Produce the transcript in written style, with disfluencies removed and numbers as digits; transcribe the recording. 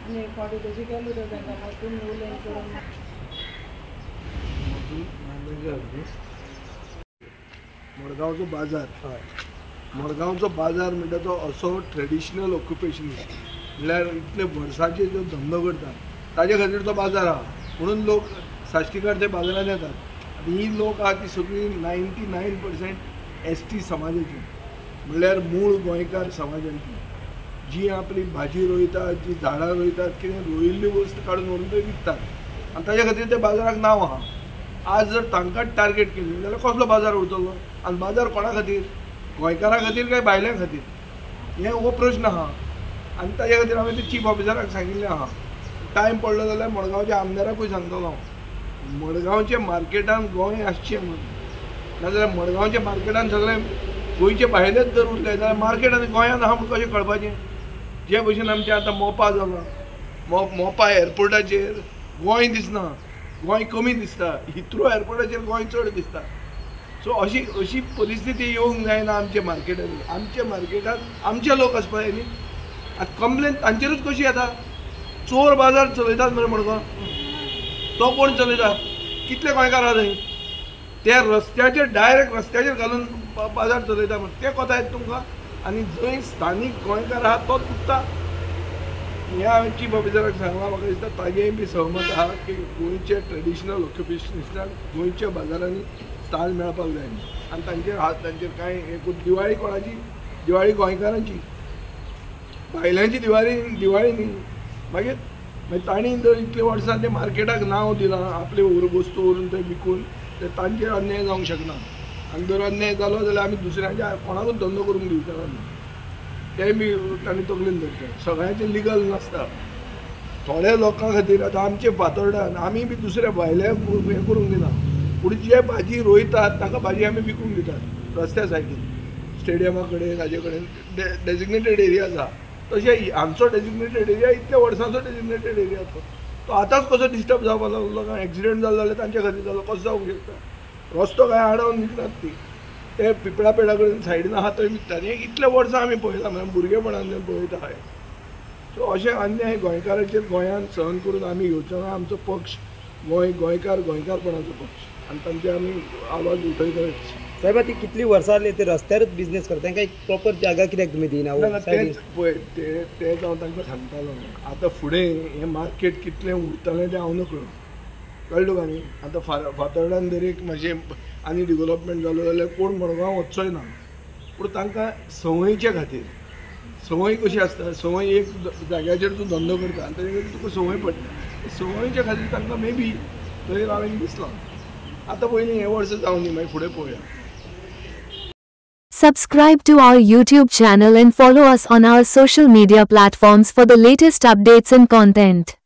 आणि फाटी तशी केली तर त्यांना मागून उलयन करून मडगांवचो बाजार मडगांवचो बाजार म्हणटा तो असो ट्रेडिशनल ऑक्युपेशन म्हणल्यार इतले वर्सांचे जो धंदो करता ताजे खातीर तो बाजार आहा म्हणून लोक साश्टीकार ते बाजारांत येतात. आनी ही लोक आहा ती सगळी 99% ST समाजाची म्हणल्यार मूळ गोंयकार समाजांतली जी आपली भाजी रोयतात जी झाडां रोयतात कितें रोयिल्ली वस्त काडून व्हरून थंय विकतात आनी ताजे खातीर त्या बाजाराक नांव आहा. आज जर तांकांच टार्गेट केली जाल्यार कसलो बाजार उरतलो आनी बाजार कोणा खातीर गोंयकारां खातीर काय भायल्यां खातीर हें हो प्रश्न आहा. आनी ताजे खातीर हांवें ते चीफ ऑफिसराक सांगिल्लें आहा. टायम पडलो जाल्यार मडगांवच्या आमदाराकूय सांगतलो हांव मडगांवच्या मार्केटान गोंय आसचें म्हणून नाजाल्यार मडगांवच्या मार्केटान सगळे गोंयचे भायलेच जर उरले जाल्यार मार्केट आनी गोंयांत आहा म्हूण कशें कळपाचें. जे भशेन आमचें आतां मोपा जाला मोपा एअरपोर्टाचेर गोंय दिसना गोंय कमी दिसता हिथ्रो एअरपोर्टाचेर गोंय चड दिसता. सो अशी परिस्थिती येवंक जायना आमच्या मार्केटांनी. आमच्या मार्केटांत आमचे लोक आसपा जाय न्ही. आतां कंप्लेन तांचेरूच कशी येता. चोर बाजार चलयतात मरे मडगांव तो कोण चलयता कितले गोंयकार आहा थंय ते रस्त्याचेर डायरेक्ट रस्त्याचेर घालून बाजार चलयता म्हण ते कोता येता तुमकां. आनी जंय स्थानीक गोंयकार आहा तोच चुकता. हें हांवें चीफ ऑफिसराक सांगलां. म्हाका दिसता ताजेय बी सहमत आहा की गोंयचे ट्रेडिशनल ऑक्युपेशनिस्टांक गोंयच्या बाजारांनी स्थान मेळपाक जाय आनी तांचेर कांय एक दिवाळी कोणाची दिवाळी गोंयकारांची भायल्यांची दिवाळी न्ही. मागीर तांणी जर इतले वर्सां ते मार्केटाक नांव दिलां आपले वस्तू व्हरून थंय विकून ते तांचेर अन्याय जावंक शकना. आनी जर अन्याय जालो जाल्यार आमी दुसऱ्यांच्या कोणाकूच धंदो करूंक दिवचो ना. तें बी तांणी तकलेन धरचें. सगळ्यांचें लिगल नासता. थोड्या लोकां खातीर आतां आमचे फातोर्डान आमी बी दुसऱ्या भायले हें करूंक दिना पूण जे भाजी रोयतात तांकां भाजी आमी विकूंक दितात रस्त्या सायडीन स्टेडियमा कडेन ताजे कडेन डेजिग्नेटेड एरियाज आहा. तशें आमचो डेजिग्नेटेड एरिया इतल्या वर्सांचो डेजिग्नेटेड एरिया तो आतांच कसो डिस्टर्ब जावपाक लागलो काय एक्सिडेंट जालो जाल्यार तांचे खातीर जालो कसो जावंक शकता. रस्तो काय आडावन विकनात ती ते पिपळा पेडा कडेन सायडीन आहा थंय विकतात. हें इतल्या वर्सां आमी पळयता म्हणजे भुरगेपणांतल्यान पळयता हांवें. सो अशें अन्याय गोंयकाराचेर गोंयांत सहन करून आमी घेवचो ना. आमचो पक्ष गोंयकारपणाचो पक्ष आनी तांचे आमी आवाज उठयतच. साहेब ती कितली वर्सां जाली ते रस्त्यारूच बिझनेस करता तांकां एक प्रॉपर जागा कित्याक तुमी दिना. तेच पळय तेच हांव तांकां सांगतालो. आतां फुडें हें मार्केट कितलें उरतलें तें हांव नकळो कळ्ळो काय न्ही. आतां फातोर्डान जर एक मातशें आनी डेव्हलपमेंट जालो जाल्यार कोण मडगांव वचचोय ना. पूण तांकां संवयचे खातीर संवय कशी आसता संवय एक जाग्याचेर तूं धंदो करता आनी ताजे खातीर तुका संवय पडटा. संवयच्या खातीर तांकां मे बी थंय रावंक दिसलां. आतां पयलीं हें वर्स जावन न्ही मागीर फुडें पळोवया. Subscribe to our YouTube channel and follow us on our social media platforms for the latest updates and content.